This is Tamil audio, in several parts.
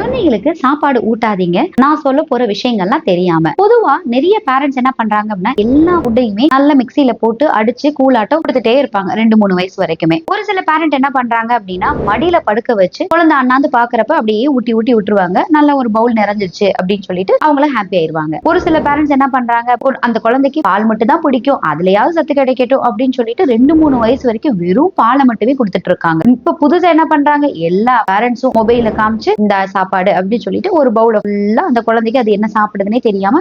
குழந்தைகளுக்கு சாப்பாடு ஊட்டாதீங்க நான் சொல்ல போற விஷயங்கள்லாம் தெரியாம. பொதுவா நிறைய பேரண்ட்ஸ் என்ன பண்றாங்க அப்படின்னா எல்லா ஃபுட்டையுமே நல்ல மிக்சியில போட்டு அடிச்சு கூலாட்டம் கொடுத்துட்டே இருப்பாங்க 2-3 வயசு வரைக்குமே. ஒரு சில பேரண்ட் என்ன பண்றாங்க அப்படின்னா மடியில படுக்க வச்சு குழந்தை அண்ணாந்து பாக்குறப்ப அப்படியே ஊட்டி ஊட்டி விட்டுருவாங்க. நல்ல ஒரு பவுல் நிறைஞ்சிருச்சு அப்படின்னு சொல்லிட்டு அவங்கள ஹாப்பி ஆயிருவாங்க. ஒரு சில பேரண்ட்ஸ் என்ன பண்றாங்க, அந்த குழந்தைக்கு பால் மட்டும் தான் பிடிக்கும், அதுலயாவது சத்து கிடைக்கட்டும் அப்படின்னு சொல்லிட்டு 2-3 வயசு வரைக்கும் வெறும் பாலை மட்டுமே கொடுத்துட்டு இருக்காங்க. இப்ப புதுசா என்ன பண்றாங்க, எல்லா பேரண்ட்ஸும் மொபைல காமிச்சு இந்த சாப்பாடு அப்படின்னு சொல்லிட்டு ஒரு பவுல ஃபுல்லா அந்த குழந்தைக்கு அது என்ன சாப்பிடுதுன்னே தெரியாம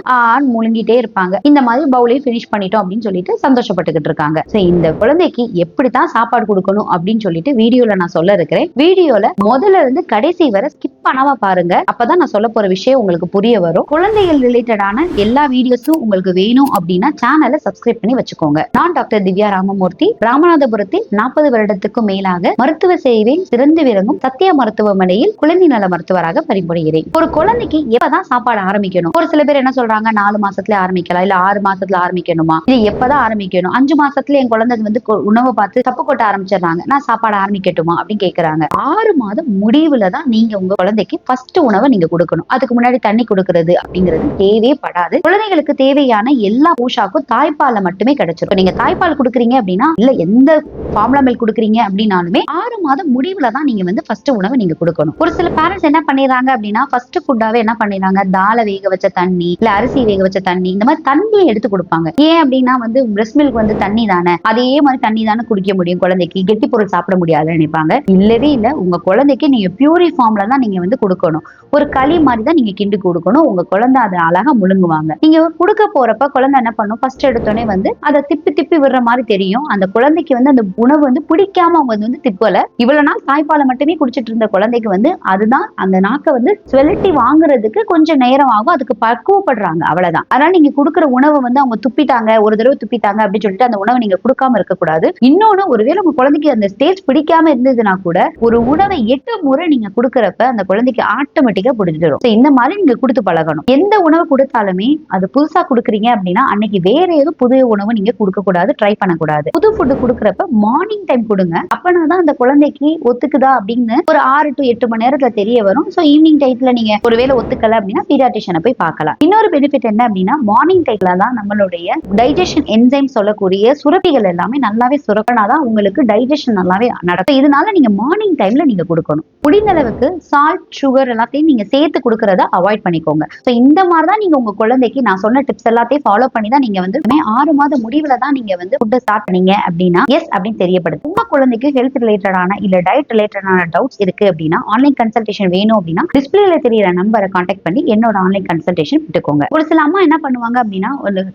முழுங்கிட்டே இருப்பாங்க. இந்த மாதிரி பவுலையும் பினிஷ் பண்ணிட்டோம் அப்படின்னு சொல்லிட்டு சந்தோஷப்பட்டுக்கிட்டு இருக்காங்க. இந்த குழந்தைக்கு எப்படித்தான் சாப்பாடு கொடுக்கணும் அப்படின்னு சொல்லிட்டு வீடியோல நான் சொல்ல இருக்கிறேன். வீடியோல முதல்ல இருந்து கடைசி வரை ஸ்கிப் பண்ணாம பாருங்க. அப்பதான் நான் சொல்ல போற விஷயம் உங்களுக்கு புரிய வரும். குழந்தைகள் ரிலேட்டடான எல்லா வீடியோஸும் உங்களுக்கு வேணும் அப்படின்னா சேனலை சப்ஸ்கிரைப் பண்ணி வச்சுக்கோங்க. நான் டாக்டர் திவ்யா ராமமூர்த்தி, ராமநாதபுரத்தில் 40 வருடத்துக்கும் மேலாக மருத்துவ சேவை சிறந்து விளங்கும் சத்யா மருத்துவமனையில் குழந்தை நல மருத்துவராக பணிபுரிகிறேன். ஒரு குழந்தைக்கு எப்பதான் சாப்பாடு ஆரம்பிக்கணும்? ஒரு சில பேர் என்ன சொல்றாங்க, 4 மாசத்துல ஆரம்பிக்கலாம், இல்ல 6 மாசத்துல ஆரம்பிக்கணுமா, இது எப்பதான் ஆரம்பிக்கணும், 5 மாசத்துல என் குழந்தை வந்து உணவை பார்த்து தப்பு கொட்ட ஆரம்பிச்சிடறாங்க, நான் சாப்பாடு ஆரம்பிக்கட்டுமா அப்படின்னு கேக்குறாங்க. 6 மாதம் முடிவுலதான் நீங்க உங்க குழந்தைக்கு ஃபர்ஸ்ட் உணவை நீங்க கொடுக்கணும். அதுக்கு முன்னாடி தண்ணி கொடுக்கறது அப்படிங்கிறது தேவைப்படாது. குழந்தைகளுக்கு தேவையான எல்லா போஷாக்கும் தாய்ப்பால மட்டுமே கிடைச்சிடும். நீங்க தாய்ப்பால் கொடுக்குறீங்க அப்படின்னா, இல்ல எந்த ஃபார்முலா மில்க் கொடுக்குறீங்க அப்படின்னாலுமே 6 மாதம் முடிவுலதான் நீங்க வந்து ஃபர்ஸ்ட் உணவை நீங்க கொடுக்கணும். ஒரு சில பேரண்ட்ஸ் என்ன பண்ணிடுறாங்க அப்படின்னா ஃபர்ஸ்ட் ஃபுட்டாவே என்ன பண்ணிடுறாங்க, தாலை வேக வச்ச தண்ணி இல்ல அரிசி வேக வச்ச தண்ணி இந்த மாதிரி தண்ணியை எடுத்து கொடுப்பாங்க. ஏன் அப்படின்னா வந்து பிரெஸ்ட் மில்க் வந்து தண்ணி தானே, அதே மாதிரி தண்ணி தானே குடிக்க முடியும், குழந்தைக்கு கெட்டி பொருள் சாப்பிட முடியாதுன்னு நினைப்பாங்க. இல்லவே இல்ல, உங்க குழந்தைக்கு நீங்க பியூரி ஃபார்ம்ல தான் நீங்க வந்து கொடுக்கணும். ஒரு களி மாதிரி தான் நீங்க கிண்டி கொடுக்கணும். உங்க குழந்தை அதை அழகா முழுங்குவாங்க. நீங்க கொடுக்க போறப்ப குழந்தை என்ன பண்ணும், ஃபர்ஸ்ட் எடுத்தோடனே வந்து அதை திப்பி திப்பி விடுற மாதிரி தெரியும். அந்த குழந்தைக்கு வந்து அந்த உணவு வந்து பிடிக்காம அவங்க வந்து திப்பல. இவ்வளவு நாள் தாய்ப்பாலை மட்டுமே குடிச்சிட்டு இருந்த குழந்தைக்கு வந்து அதுதான் அந்த நாக்கை வந்து ஸ்வெலிட்டி வாங்குறதுக்கு கொஞ்சம் நேரம் ஆகும். அதுக்கு பக்குவப்படுறாங்க, அவ்வளவுதான். அதனால நீங்க கொடுக்குற உணவு வந்து அவங்க துப்பிட்டாங்க, ஒரு தடவை துப்பிட்டாங்க அப்படின்னு சொல்லிட்டு அந்த உணவை நீங்க கொடுக்காம இருக்கக்கூடாது. இன்னொன்னு, ஒருவேளை உங்க குழந்தைக்கு அந்த ஸ்டேஜ் பிடிக்காம இருந்ததுன்னா கூட ஒரு உணவை 8 முறை நீங்க கொடுக்கறப்ப அந்த குழந்தைக்கு ஆட்டோமேட்டிக்கா பிடிச்சிடும். இந்த மாதிரி நீங்க கொடுத்து பழகணும். எந்த உணவு கொடுத்தாலுமே அது புதுசா கொடுக்குறீங்க அப்படின்னா அன்னைக்கு வேற ஏதோ புது உணவு நீங்க கொடுக்க கூடாது, ட்ரை பண்ணக்கூடாது. புது ஃபுட்டு கொடுக்குறப்ப மார்னிங் டைம் கொடுங்க. அப்பனாதான் அந்த குழந்தைக்கு ஒத்துக்குதா அப்படின்னு ஒரு 6 to 8 மணி நேரத்துல தெரிய வரும். சோ ஈவினிங் டைத்துல நீங்க ஒருவேளை ஒத்துக்கல அப்படின்னா பீடியாட்ரிஷியனை போய் பார்க்கலாம். இன்னொரு பெனிஃபிட் என்ன அப்படின்னா மார்னிங் டைம்ல தான் நம்மளுடைய டைஜஷன் என்சைம் சொல்லக்கூடிய சுரப்பிகள் எல்லாமே நல்லாவே சுரக்கனாதான் உங்களுக்கு டைஜஷன் நல்லாவே நடக்கும். இதனால நீங்க மார்னிங் டைம்ல நீங்க கொடுக்கணும். முடிந்த அளவுக்கு சால்ட், சுகர் எல்லாத்தையும் நீங்க சேர்த்து கொடுக்கறத அவாய்ட் பண்ணிக்கோங்க. சோ இந்த மாதிரிதான் நீங்க உங்க குழந்தைக்கு நான் சொன்ன டிப்ஸ் எல்லாத்தையும் ஃபாலோ பண்ணி தான் நீங்க வந்து 6 மாத முடிவுல தான் நீங்க வந்து ஃபுட் ஸ்டார்ட் பண்ணீங்க அப்படின்னா எஸ் அப்படின்னு தெரியப்படுது. உங்க குழந்தைக்கு ஹெல்த் ரிலேட்டடான இல்ல டயட் ரிலேட்டடான டவுட்ஸ் இருக்கு அப்படின்னா ஆன்லைன் கன்சல்டேஷன் வேணும் அப்படின்னா டிஸ்பிளேல தெரியற நம்பரை கான்டாக்ட் பண்ணி என்னோட ஆன்லைன் கன்சல்டேஷன் விட்டுக்கோங்க. ஒரு சில அம்மா என்ன பண்ணுவாங்க அப்படின்னா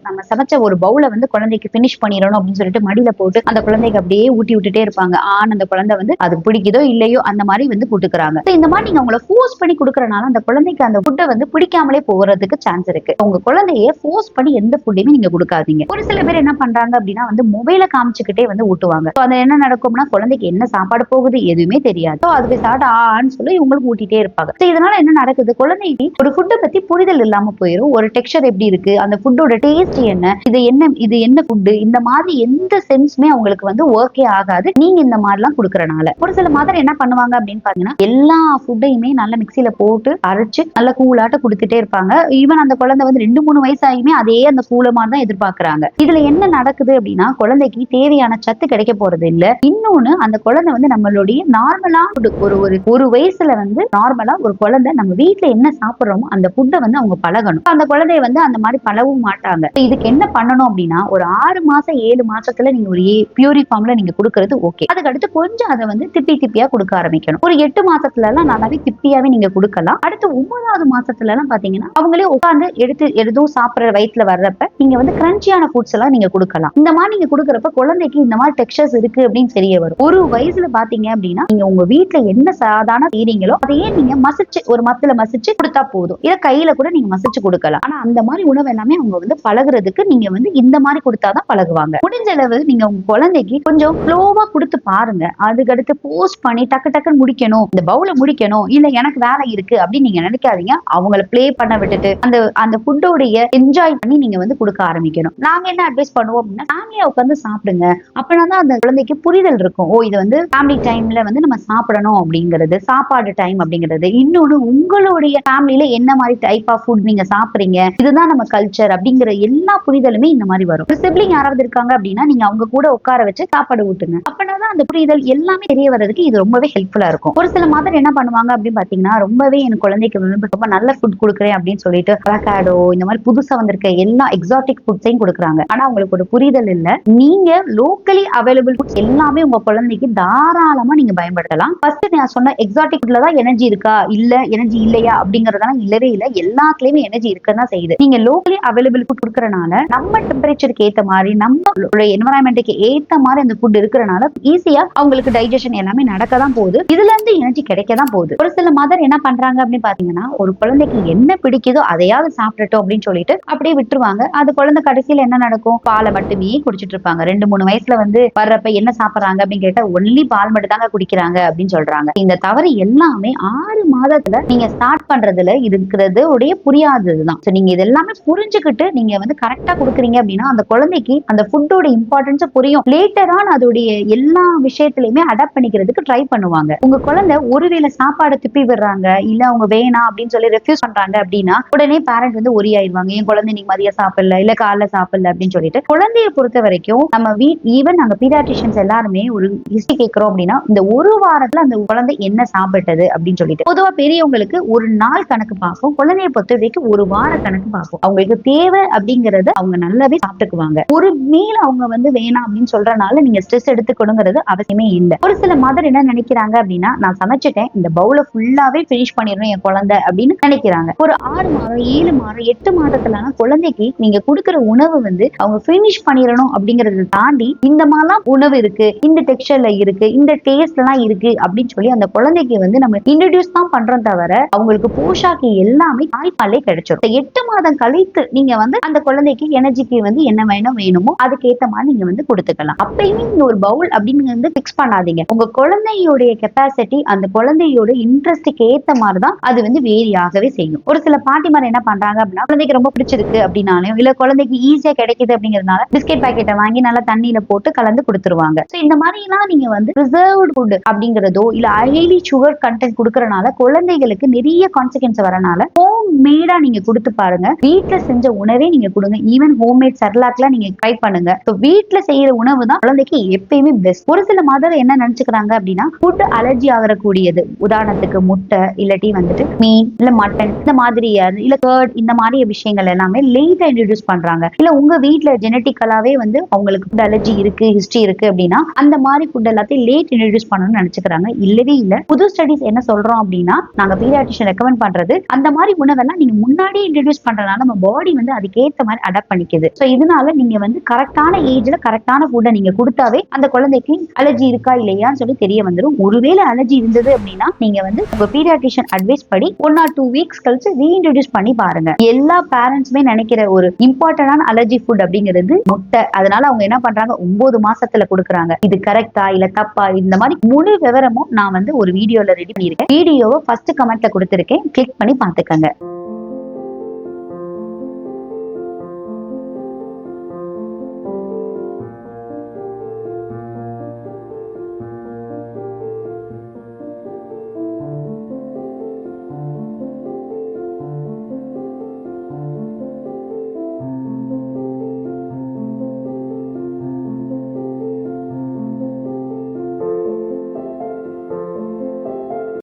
நம்ம சமைச்ச ஒரு பவுல வந்து குழந்தைக்கு பினிஷ் பண்ணிடணும் அப்படின்னு சொல்லிட்டு மடியில போட்டு அந்த குழந்தைக்கு அப்படியே ஊட்டி விட்டுட்டே இருப்பாங்க. அந்த குழந்தை வந்து அது பிடிக்குதோ இல்லையோ அந்த மாதிரி வந்து கூட்டுக்கிறாங்க. இந்த மாதிரி நீங்க உங்களை ஃபோர்ஸ் பண்ணி கொடுக்கறனால அந்த குழந்தைக்கு அந்த ஃபுட்டை வந்து பிடிக்காமலே போறதுக்கு சான்ஸ் இருக்கு. உங்க குழந்தைய ஃபோர்ஸ் பண்ணி எந்த ஃபுட்டையுமே நீங்க கொடுக்காதீங்க. ஒரு சில பேர் என்ன பண்றாங்க அப்படின்னா வந்து மொபைல காமிச்சுக்கிட்டே வந்து ஊட்டுவாங்க. அது என்ன நடக்கும்னா குழந்தைக்கு என்ன சாப்பாடு போகுது எதுவுமே தெரியாது. அதுக்கு சாப்பிட்டு ஆன்னு சொல்லி இவங்களுக்கு ஊட்டிட்டே இருப்பாங்க. இதனால என்ன நடக்குது, குழந்தைக்கு ஒரு ஃபுட்டை பத்தி புரிதல் இல்லாம போயிடும். ஒரு டெக்ஸ்சர் எப்படி இருக்கு, அந்த ஃபுட்டோட டேஸ்ட் என்ன, இது என்ன ஃபுட், இந்த மாதிரி எந்த சென்ஸ்மே அவங்களுக்கு வந்து ஒர்க்கே ஆகாது நீங்க இந்த மாதிரி எல்லாம் கொடுக்கறனால. ஒரு சில மதர் என்ன பண்ணுவாங்க அப்படின்னு பாத்தீங்கன்னா எல்லா ஃபுட்டையுமே நல்ல மிக்சியில போட்டு அரைச்சு நல்ல கூலாட்ட கொடுத்துட்டே இருப்பாங்க. ஈவன் அந்த குழந்தை வந்து 2-3 வயசாயுமே அதே அந்த கூலமா தான் எதிர்பார்க்கறாங்க. இதுல என்ன நடக்குது அப்படின்னா குழந்தைக்கு தேவையான சத்து கிடைக்க போறது இல்ல. இன்னொன்னு, அந்த குழந்தை வந்து நம்மளுடைய நார்மலா ஒரு வயசுல வந்து நார்மலா ஒரு குழந்தை நம்ம வீட்டுல என்ன சாப்பிடுறோமோ அந்த ஃபுட்டை வந்து அவங்க பழகணும். அந்த குழந்தைய வந்து அந்த மாதிரி பழகவும் மாட்டாங்க. இதுக்கு என்ன பண்ணணும் அப்படின்னா ஒரு 6 மாசம் 7 மாசத்துல நீங்க ஒரு பியூரி ஃபார்ம்ல நீங்க கொடுக்கறது ஓகே. அதுக்கு அடுத்து கொஞ்சம் அதை வந்து திப்பியா கொடுக்க ஆரம்பிக்கணும். ஒரு 8 மாசத்துல எல்லாம் நல்லாவே திப்பியாவே நீங்க கொடுக்கலாம். அடுத்து 9வது மாசத்துல எல்லாம் பாத்தீங்கன்னா அவங்களே உட்கார்ந்து எதுவும் சாப்பிடுற வயிற்றுல வர்றப்ப நீங்க வந்து கிரன்ச்சியான ஃபுட்ஸ் எல்லாம் நீங்க கொடுக்கலாம். இந்த மாதிரி நீங்க கொடுக்கறப்ப குழந்தைக்கு இந்த மாதிரி டெக்ஸ்சர்ஸ் இருக்கு அப்படின்னு தெரிய வரும். ஒரு வயசுல பாத்தீங்க அப்படின்னா நீங்க உங்க வீட்டுல என்ன சாதாரண செய்றீங்களோ அதையே நீங்க மசிச்சு ஒரு மத்துல மசிச்சு கொடுத்தா போதும். இதை கையில கூட நீங்க மசிச்சு கொடுக்கலாம். ஆனா அந்த மாதிரி உணவு எல்லாமே அவங்க வந்து பழகுறதுக்கு நீங்க வந்து இந்த மாதிரி கொடுத்தாதான் பழகுவாங்க. முடிஞ்ச அளவு நீங்க உங்க குழந்தைக்கு கொஞ்சம் ஸ்லோவா கொடுத்து பாருங்க. அதுக்கடுத்து போஸ்ட் பண்ணி டக்குன்னு முடிக்கணும், இந்த பவுல முடிக்கணும், இல்ல எனக்கு வேலை இருக்கு அப்படின்னு நீங்க நினைக்காதீங்க. அவங்கள பிளே பண்ண விட்டுட்டு அந்த ஃபுட்டோடைய என்ஜாய் பண்ணி நீங்க வந்து கொடுக்க ஆரம்பிக்கணும். நாங்க என்ன அட்வைஸ் பண்ணுவோம் அப்படின்னா ஃபேமிலியா உட்காந்து சாப்பிடுங்க. அப்பதான் அந்த குழந்தைக்கு புரிதல் இருக்கும். இது வந்து ஃபேமிலி டைம்ல வந்து நம்ம சாப்பிடணும் அப்படிங்கிறது, சாப்பாடு டைம் அப்படிங்கிறது, இன்னொன்னு உங்களுடைய ஃபேமிலியில என்ன மாதிரி டைப் ஆஃப் ஃபுட் நீங்க சாப்பிடுறீங்க, இதுதான் நம்ம கல்ச்சர் அப்படிங்கிற எல்லா புரிதலுமே இந்த மாதிரி வரும். ஒரு சிப்ளிங் யாராவது இருக்காங்க அப்படின்னா நீங்க அவங்க கூட உட்கார வச்சு சாப்பாடு ஊட்டுங்க. அப்பதான் அந்த புரிதல் எல்லாமே தெரிய வர்றதுக்கு இது ரொம்பவே ஹெல்ப்ஃபுல்லா இருக்கும். ஒரு சில மதர் என்ன பண்ணுவாங்க அப்படின்னு பாத்தீங்கன்னா, ரொம்பவே என் குழந்தைக்கு வந்து ரொம்ப நல்ல ஃபுட் கொடுக்குறேன் அப்படின்னு சொல்லிட்டு அவகாடோ இந்த மாதிரி புதுசா வந்திருக்க எல்லா எக்ஸாட்டிக் ஃபுட்ஸையும் கொடுக்குறாங்க. ஆனா அவங்களுக்கு ஒரு புரிதல் இல்ல. நீங்க லோக்கலி அவைலபிள் ஃபுட்ஸ் எல்லாமே உங்க குழந்தைக்கு தாராளமா நீங்க பயன்படுத்தலாம். ஃபர்ஸ்ட் நான் சொன்ன எக்ஸாட்டிக் ஃபுட்ல தான் எனர்ஜி இருக்கா இல்ல எனர்ஜி இல்லையா அப்படிங்கறதெல்லாம் இல்லவே இல்ல. எல்லாத்துலயுமே எனர்ஜி இருக்கதான் செய்யுது. நீங்க லோக்கலி அவைலபிள் ஃபுட் கொடுக்கறனால நம்ம டெம்பரேச்சருக்கு ஏத்த மாதிரி நம்மளோட என்வரான்மெண்ட்டுக்கு ஏத்த மாதிரி அந்த ஃபுட் இருக்கிறனால ஈஸியா அவங்களுக்கு டைஜஷன் எல்லாமே நடக்கதான் போகுது. இதுல இருந்து எனர்ஜி கிடைக்கதான் போகுது. ஒரு சில மதர் என்ன பண்றாங்க அப்படின்னு பாத்தீங்கன்னா, ஒரு குழந்தைக்கு என்ன பிடிக்குதோ அதையாவது சாப்பிடட்டும் அப்படின்னு சொல்லிட்டு அப்படியே விட்டுருவாங்க. அது குழந்தை கடைசியில என்ன நடக்கும், பாலை மட்டுமே குடிச்சிட்டு இருப்பாங்க. 2-3 வயசுல வந்து வர்றப்ப என்ன சாப்பிடுறாங்க அப்படின்னு கேட்டா ஒன்லி பால் மட்டும் தாங்க குடிக்கிறாங்க அப்படின்னு சொல்றாங்க. இந்த தவறு எல்லாமே 6 மாதத்துல நீங்க ஸ்டார்ட் பண்றதுல இருக்கிறது உடைய புரியாததுதான். நீங்க இது எல்லாமே புரிஞ்சுக்கிட்டு நீங்க வந்து கரெக்டா கொடுக்குறீங்க அப்படின்னா அந்த குழந்தைக்கு அந்த ஃபுட்டோட இம்பார்ட்டன்ஸ் புரியும். லேட்டரான் அதோடைய எல்லா விஷயத்திலயுமே அடாப்ட் பண்ணிக்கிறதுக்கு ட்ரை பண்ணுவாங்க. உங்க குழந்தை ஒருவேளை சாப்பாடு துப்பி விடுறாங்க இல்ல அவங்க வேணாம் அப்படின்னு சொல்லி ரெஃப்யூஸ் பண்றாங்க அப்படின்னா உடனே பேரண்ட் வந்து ஒரி ஆயிடுவாங்க. என் குழந்தை நீங்க மதியம் சாப்பிடல இல்ல காலைல சாப்பிடல அப்படின்னு சொல்லிட்டு. குழந்தைய பொறுத்த வரைக்கும் நம்ம ஈவன் நாங்க பீடியாட்ரிஷியன்ஸ் எல்லாருமே ஒரு ஹிஸ்டரி கேட்கிறோம் அப்படின்னா இந்த ஒரு வாரத்துல அந்த குழந்தை என்ன சாப்பிட்டது அப்படின்னு சொல்லிட்டு பொதுவா பெரியவங்களுக்கு ஒரு நாள் கணக்கு பார்க்கும். குழந்தைய பொறுத்த வரைக்கும் ஒரு வார கணக்கு பார்க்கும். அவங்களுக்கு தேவை அப்படிங்கறத அவங்க நல்லாவே சாப்பிட்டுக்குவாங்க. ஒரு மீல் அவங்க வந்து வேணாம் அப்படின்னு சொல்றனால நீங்க ஸ்ட்ரெஸ் எடுத்துக்கணுங்கிறது அவசியமே இல்லை. ஒரு சில மதர் என்ன நினைக்கிறாங்க அப்படின்னா, நான் சமைச்சிட்டேன் இந்த பவுல ஃபுல்லாவே பினிஷ் பண்ணிடணும் என் குழந்தை அப்படின்னு நினைக்கிறாங்க. ஒரு 6 மாதம் 7 மாதம் 8 மாதத்துலான குழந்தைக்கு நீங்க கொடுக்குற உணவு வந்து அவங்க பினிஷ் பண்ணிடணும் அப்படிங்கறத தாண்டி இந்த மாதிரிலாம் உணவு இருக்கு, இந்த டெக்ஸ்சர்ல இருக்கு, இந்த டேஸ்ட் எல்லாம் இருக்கு அப்படின்னு சொல்லி அந்த குழந்தைக்கு வந்து நம்ம இன்ட்ரோடியூஸ் தான் பண்றோம் தவிர அவங்களுக்கு போஷாக்கு எல்லாமே தாய்ப்பாலே கிடைச்சிடும். 8 மாதம் கழித்து நீங்க வந்து அந்த குழந்தைக்கு எனர்ஜிக்கு வந்து என்ன வேணுமோ அதுக்கேற்ற மாதிரி நீங்க வந்து கொடுத்துக்கலாம். அப்பயுமே நீங்க ஒரு பவுல் அப்படின்னு வந்து பிக்ஸ் பண்ணாதீங்க. உங்க குழந்தையோடைய கெப்பாசிட்டி அந்த குழந்தையோட இன்ட்ரெஸ்டுக்கு ஏத்த மாதிரிதான் அது வந்து வேரி ஆகவே செய்யும். ஒரு சில பாட்டிமார் என்ன பண்றாங்க அப்படின்னா, குழந்தைக்கு ரொம்ப பிடிச்சிருக்கு அப்படின்னாலும் இல்ல குழந்தைக்கு ஈஸியா கிடைக்குது அப்படிங்கறதுனால பிஸ்கெட் பாக்கெட்டை வாங்கி நல்லா தண்ணியில போட்டு கலந்து கொடுத்துருவாங்க. இந்த மாதிரி எல்லாம் நீங்க வந்து ரிசர்வ்டு ஃபுட் அப்படிங்கறதோ இல்ல ஹைலி சுகர் கண்டென்ட் கொடுக்கறனால குழந்தைகளுக்கு நிறைய கான்சிக்வன்ஸ் வரனால ஹோம் மேடா நீங்க கொடுத்து பாருங்க. வீட்டுல செஞ்ச உணவே நீங்க கொடுங்க. ஈவன் ஹோம் மேட் சர்லாக்லாம் நீங்க ட்ரை பண்ணுங்க. வீட்டுல செய்யற உணவு தான் குழந்தைக்கு எப்பயுமே பெஸ்ட். ஒரு சில மதர் என்ன நினைச்சுக்கிறாங்க அப்படின்னா ஃபுட் அலர்ஜி ஆகக்கூடியது, உதாரணத்துக்கு முட்டை இல்லாட்டி வந்துட்டு மீன் இல்ல மட்டன் இந்த மாதிரி இல்ல கர்ட் இந்த மாதிரி விஷயங்கள் எல்லாமே லேட்டா இன்ட்ரோடியூஸ் பண்றாங்க. இல்ல உங்க வீட்டுல ஜெனட்டிக்கலாவே வந்து அவங்களுக்கு ஃபுட் அலர்ஜி இருக்கு ஹிஸ்டரி இருக்கு அப்படின்னா அந்த மாதிரி ஃபுட் எல்லாத்தையும் லேட் இன்ட்ரோடியூஸ் பண்ணணும்னு நினைச்சுக்கிறாங்க. இல்லவே இல்ல. புது ஸ்டடிஸ் என்ன சொல்றோம் அப்படின்னா நாங்க பீடியாட்ரிஷியன் ரெக்கமெண்ட் பண்றது அந்த மாதிரி உணவெல்லாம் நீங்க முன்னாடியே இன்ட்ரோடியூஸ் பண்றதுனால நம்ம பாடி வந்து அதுக்கேற்ற மாதிரி அடாப்ட் பண்ணிக்குது. இதனால நீங்க வந்து கரெக்டான ஏஜ்ல கரெக்டான ஃபுட்டை நீங்க கொடுத்தாவே அந்த குழந்தைக்கு அலர்ஜி இருக்கா இல்லையான்னு சொல்லி தெரிய வந்துடும். ஒருவேளை அலர்ஜி இருந்தது அப்படின்னா நீங்க வந்து உங்க பீடியாட்ரிஷியன் அட்வைஸ் படி 1 or 2 weeks கழிச்சு ரீஇன்ட்ரோடியூஸ் பண்ணி பாருங்க. எல்லா பேரண்ட்ஸுமே நினைக்கிற ஒரு இம்பார்ட்டன்டான அலர்ஜி ஃபுட் அப்படிங்கிறது முட்டை. அதனால அவங்க என்ன பண்றாங்க 9 மாசத்துல கொடுக்குறாங்க. இது கரெக்டா இல்ல தப்பா இந்த மாதிரி முழு விவரமும் நான் வந்து ஒரு வீடியோல ரெடி பண்ணியிருக்கேன். வீடியோவை ஃபர்ஸ்ட் கமெண்ட்ல கொடுத்திருக்கேன். கிளிக் பண்ணி பாத்துக்கங்க.